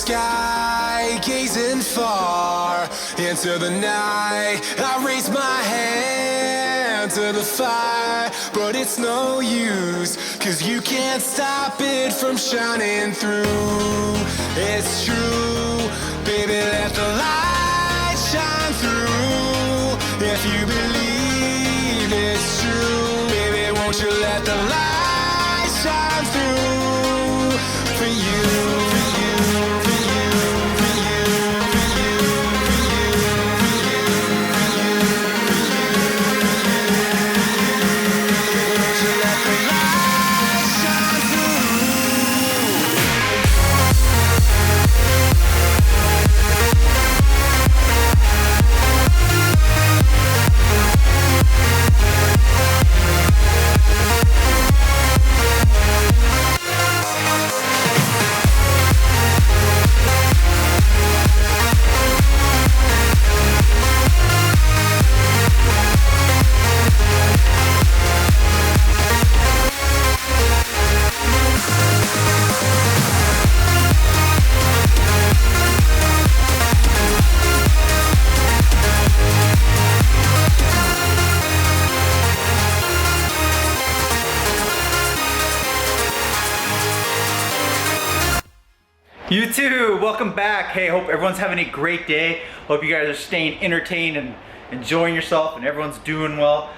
sky, gazing far into the night. I raise my hand to the fire, but it's no use, 'cause you can't stop it from shining through. It's true, baby, let the light shine through. If you believe it's true, baby, won't you let the light shine through for you, for you, for you, for you, for you, for you, for you, for you, won't you let the light shine through? YouTube, welcome back. Hey, hope everyone's having a great day. Hope you guys are staying entertained and enjoying yourself and everyone's doing well.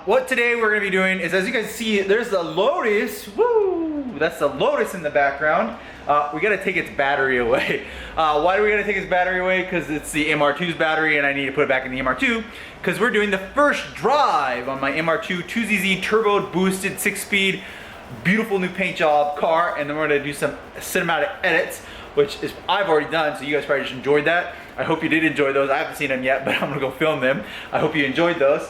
What today we're gonna be doing is, as you guys see, there's the Lotus. Woo! That's the Lotus in the background. We gotta take its battery away. Why do we gotta take its battery away? Because it's the MR2's battery and I need to put it back in the MR2 because we're doing the first drive on my MR2 2ZZ turbo boosted 6-speed beautiful new paint job car, and then we're gonna do some cinematic edits, which is I've already done, so you guys probably just enjoyed that. I hope you did enjoy those. I haven't seen them yet, but I'm gonna go film them. I hope you enjoyed those.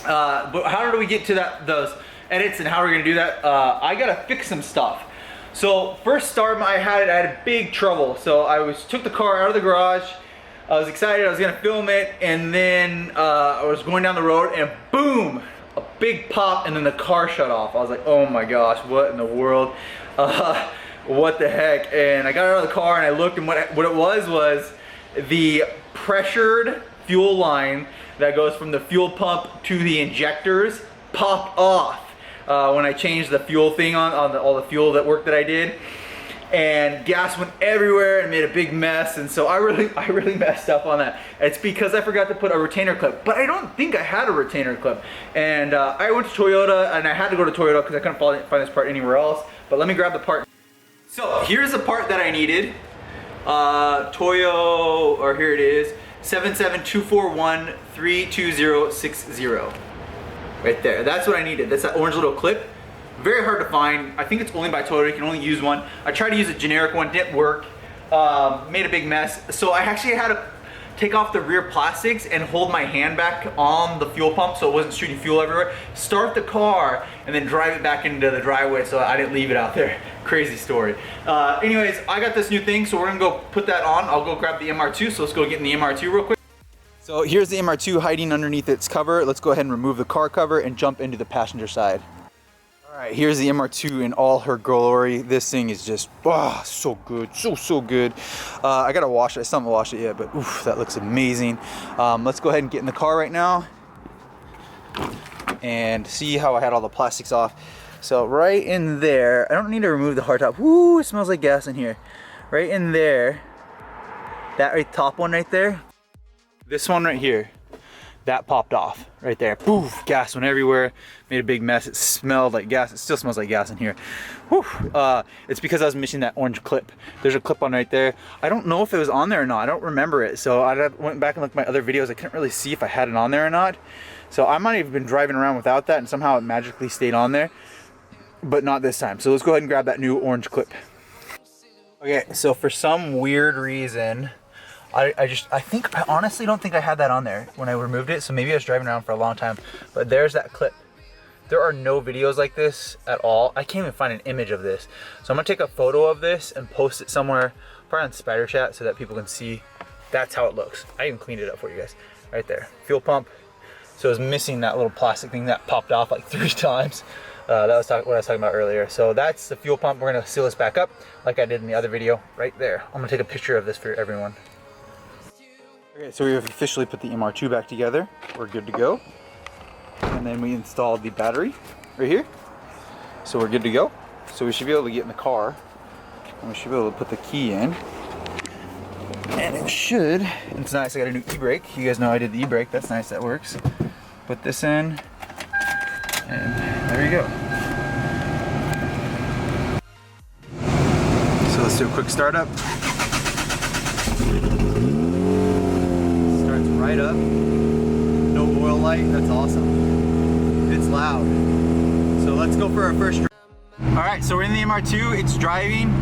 But how do we get to those edits and how we're gonna do that? I gotta fix some stuff. So first start, I had big trouble. So I took the car out of the garage. I was excited, I was gonna film it, and then I was going down the road and boom! A big pop, and then the car shut off. I was like, oh my gosh, what in the world? What the heck? And I got out of the car and I looked, and what it was the pressured fuel line that goes from the fuel pump to the injectors popped off when I changed the fuel thing on all the fuel that I did. And gas went everywhere and made a big mess, and so I really messed up on that. It's because I forgot to put a retainer clip, but I don't think I had a retainer clip. And I went to Toyota, and I had to go to Toyota because I couldn't find this part anywhere else. But let me grab the part. So here's the part that I needed. Toyo, or here it is, 77241-32060. Right there. That's what I needed. That's that orange little clip. Very hard to find. I think it's only by Toyota. You can only use one. I tried to use a generic one, didn't work. Made a big mess. So I actually had to take off the rear plastics and hold my hand back on the fuel pump so it wasn't shooting fuel everywhere. Start the car and then drive it back into the driveway so I didn't leave it out there. Crazy story. Anyways, I got this new thing, so we're gonna go put that on. I'll go grab the MR2, so let's go get in the MR2 real quick. So here's the MR2 hiding underneath its cover. Let's go ahead and remove the car cover and jump into the passenger side. Alright, here's the MR2 in all her glory. This thing is just, so good, so good. I gotta wash it. I still haven't washed it yet, but oof, that looks amazing. Let's go ahead and get in the car right now and see how I had all the plastics off. So right in there, I don't need to remove the hard top. Woo, it smells like gas in here. Right in there, that top one right there, this one right here, that popped off right there. Poof, gas went everywhere, made a big mess. It smelled like gas. It still smells like gas in here. Whew. It's because I was missing that orange clip. There's a clip on right there. I don't know if it was on there or not. I don't remember it. So I went back and looked at my other videos. I couldn't really see if I had it on there or not. So I might have been driving around without that and somehow it magically stayed on there, but not this time. So let's go ahead and grab that new orange clip. Okay, so for some weird reason, I honestly don't think I had that on there when I removed it, so maybe I was driving around for a long time, but there's that clip. There are no videos like this at all. I can't even find an image of this. So I'm gonna take a photo of this and post it somewhere, probably on Spyder Chat, so that people can see that's how it looks. I even cleaned it up for you guys. Right there, fuel pump. So I was missing that little plastic thing that popped off like 3 times. That was what I was talking about earlier. So that's the fuel pump. We're gonna seal this back up like I did in the other video right there. I'm gonna take a picture of this for everyone. Okay, so we have officially put the MR2 back together. We're good to go. And then we installed the battery right here. So we're good to go. So we should be able to get in the car and we should be able to put the key in. And it should, and it's nice, I got a new e-brake. You guys know I did the e-brake, that's nice, that works. Put this in, and there you go. So let's do a quick startup. Starts right up. No oil light, that's awesome. It's loud. So let's go for our first drive. All right, so we're in the MR2, it's driving.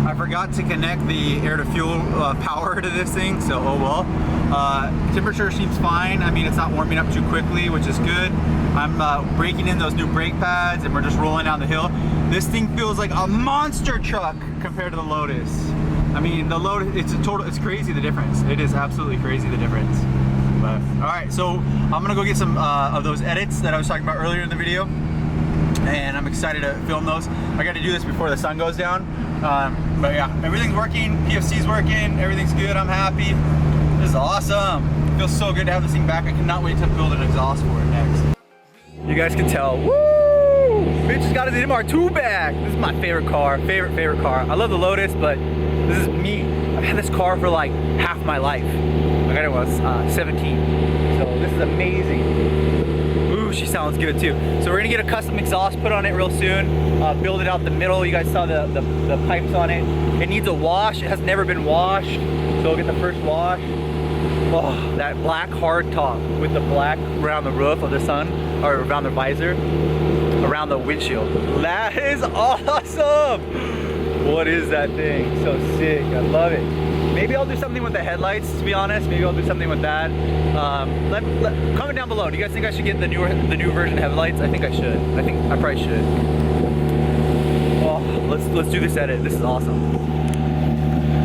I forgot to connect the air to fuel power to this thing, so oh well. Temperature seems fine. I mean, it's not warming up too quickly, which is good. I'm breaking in those new brake pads and we're just rolling down the hill. This thing feels like a monster truck compared to the Lotus. I mean, the Lotus, it's crazy the difference. It is absolutely crazy the difference. But, all right, so I'm gonna go get some of those edits that I was talking about earlier in the video. And I'm excited to film those. I got to do this before the sun goes down. But yeah, everything's working, PFC's working, everything's good, I'm happy. This is awesome. It feels so good to have this thing back. I cannot wait to build an exhaust for it next. You guys can tell, woo! Mitch has got his MR2 back. This is my favorite car, favorite car. I love the Lotus, but this is me. I've had this car for like half my life. I got it when I was 17. So this is amazing. Ooh, she sounds good too. So we're gonna get a custom exhaust put on it real soon. Build it out the middle. You guys saw the pipes on it. It needs a wash. It has never been washed. So we'll get the first wash. Oh, that black hard top with the black around the roof of the sun, or around the visor, around the windshield. That is awesome. What is that thing? So sick. I love it. Maybe I'll do something with the headlights, to be honest. Maybe I'll do something with that. Comment down below. Do you guys think I should get the new version of headlights? I think I should. I probably should. Oh, let's do this edit. This is awesome.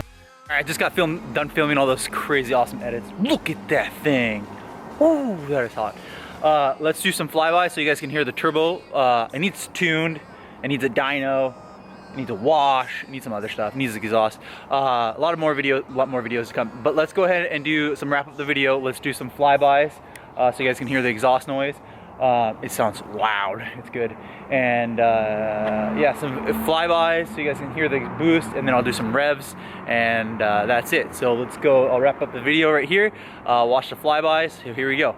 All right, just got done filming all those crazy awesome edits. Look at that thing. Ooh, that is hot. Let's do some flybys so you guys can hear the turbo. It needs tuned. It needs a dyno. It needs a wash, it needs some other stuff, it needs exhaust. A lot more videos to come. But let's go ahead and do some wrap up the video. Let's do some flybys so you guys can hear the exhaust noise. It sounds loud, it's good. And yeah, some flybys so you guys can hear the boost, and then I'll do some revs, and that's it. So let's go, I'll wrap up the video right here, watch the flybys. So here we go.